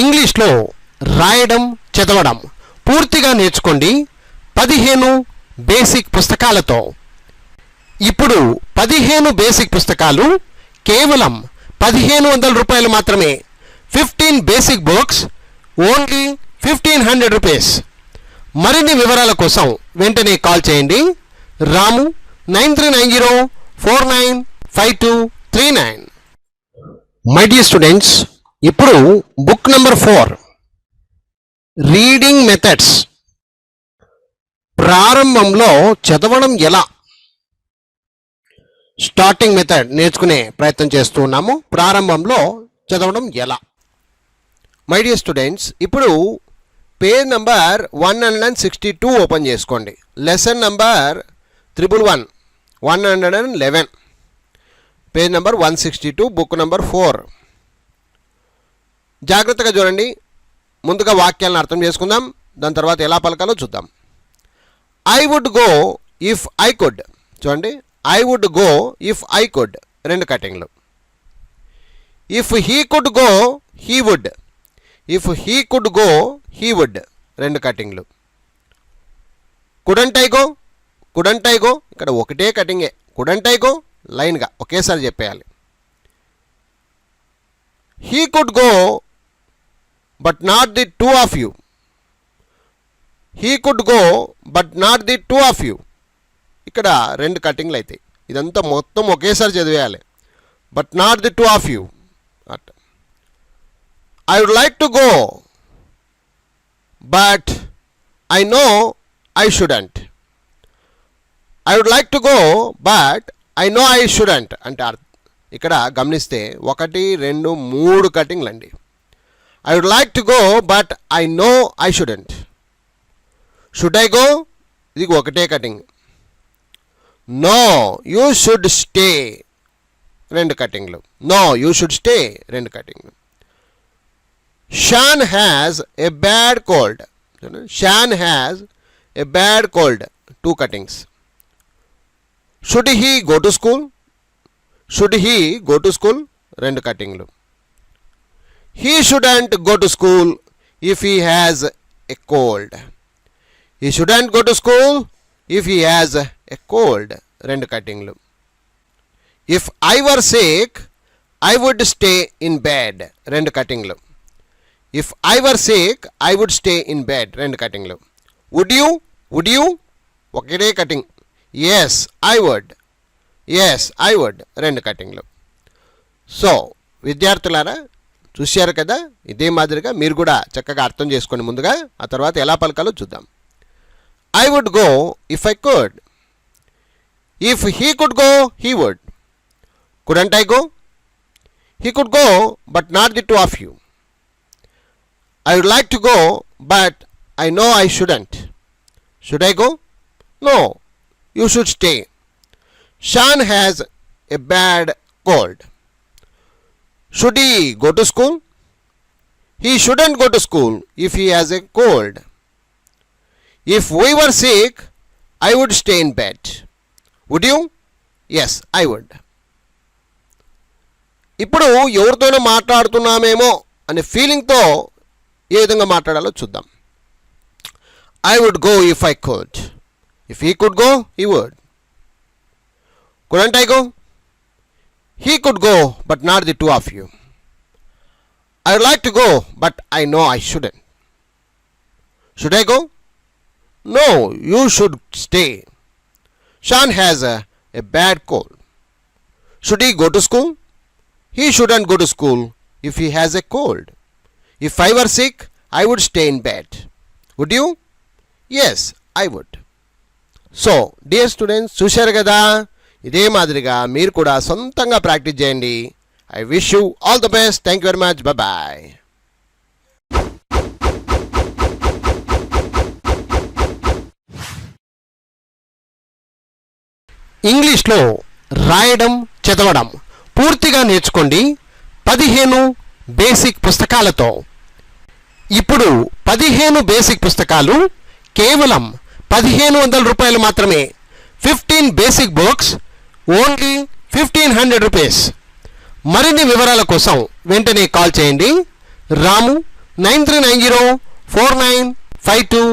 ఇంగ్లీష్లో రాయడం చదవడం పూర్తిగా నేర్చుకోండి 15 బేసిక్ పుస్తకాలతో. ఇప్పుడు 15 బేసిక్ పుస్తకాలు కేవలం 1500 రూపాయలు మాత్రమే. 15 బేసిక్ బుక్స్ ఓన్లీ 1500 రూపీస్. మరిన్ని వివరాల కోసం వెంటనే కాల్ చేయండి. రాము 9390495239. మై డియర్ స్టూడెంట్స్, ఇప్పుడు బుక్ నెంబర్ 4 రీడింగ్ మెథడ్స్. ప్రారంభంలో చదవడం ఎలా, స్టార్టింగ్ మెథడ్ నేర్చుకునే ప్రయత్నం చేస్తూ ఉన్నాము. ప్రారంభంలో చదవడం ఎలా. మై డియర్ స్టూడెంట్స్, ఇప్పుడు పేజ్ నంబర్ 162 ఓపెన్ చేసుకోండి. Lesson number 111 page number 162 book number 4. జాగ్రత్తగా చూడండి. ముందుగా వాక్యాలను అర్థం చేసుకుందాం, దాని తర్వాత ఎలా పలకాలో చూద్దాం. I would go if I could. చూడండి, I would go if I could, 2 కటింగ్లు. If he could go he would. If he could go he would, 2 కటింగ్లు. Couldn't I go, couldn't I go, ఇక్కడ ఒకటే కటింగే. కుడంట్ ఐ గో లైన్గా ఒకేసారి చెప్పేయాలి. He could go but not the 2 of you. He could go but not the 2 of you, ఇక్కడ 2 కటింగ్లు అవుతాయి. ఇదంతా మొత్తం ఒకేసారి చదివేయాలి. But not the 2 of you. I would like to go but I know I shouldn't. I would like to go but I know I shouldn't అంటే ఇక్కడ గమనిస్తే 1 2 3 కటింగ్లు అండి. I would like to go but I know I shouldn't. Should I go, ఇది ఒకటే cutting. No you should stay, 2 కటింగ్లు. No you should stay, 2 కటింగ్లు. Shaun has a bad cold. Shaun has a bad cold, 2 cuttings. Should he go to school. Should he go to school, 2 కటింగ్లు. He shouldn't go to school if he has a cold. He shouldn't go to school if he has a cold, 2 కటింగ్లు. If I were sick I would stay in bed, 2 కటింగ్లు. If I were sick I would stay in bed, 2 కటింగ్లు. Would you, would you, ఒకటే cutting. Yes I would, yes I would, 2 కటింగ్లు. So విద్యార్థులారా, చూశారు కదా, ఇదే మాదిరిగా మీరు కూడా చక్కగా అర్థం చేసుకోండి ముందుగా, ఆ తర్వాత ఎలా పలకాలో చూద్దాం. I would go if I could. If he could go he would. Couldn't I go. He could go but not the 2 of you. I would like to go, but I know I shouldn't. Should I go? No, you should stay. Sean has a bad cold. Should he go to school? He shouldn't go to school if he has a cold. If we were sick, I would stay in bed. Would you? Yes, I would. ఇప్పుడు ఎవరితోనో మాట్లాడుతున్నామేమో అనే ఫీలింగ్తో ఏ విధంగా మాట్లాడాలో చూద్దాం. I would go if I could. If he could go he would. Couldn't I go. He could go but not the 2 of you. I would like to go but I know I shouldn't. Should I go? No you should stay. Shaun has a bad cold. Should he go to school? He shouldn't go to school if he has a cold. If I were sick, I would stay in bed. Would you? Yes, I would. So, dear students, చూశారు కదా, ఇదే మాదిరిగా మీరు కూడా సొంతంగా practice చేయండి. I wish you all the best. Thank you very much. Bye-bye. ఇంగ్లీష్లో రాయడం చదవడం పూర్తిగా నేర్చుకోండి 15 బేసిక్ పుస్తకాలతో. ఇప్పుడు 15 బేసిక్ పుస్తకాలు కేవలం 1500 రూపాయలు మాత్రమే. 15 బేసిక్ బుక్స్ ఓన్లీ 1500 రూపీస్. మరిన్ని వివరాల కోసం వెంటనే కాల్ చేయండి. రాము 93904952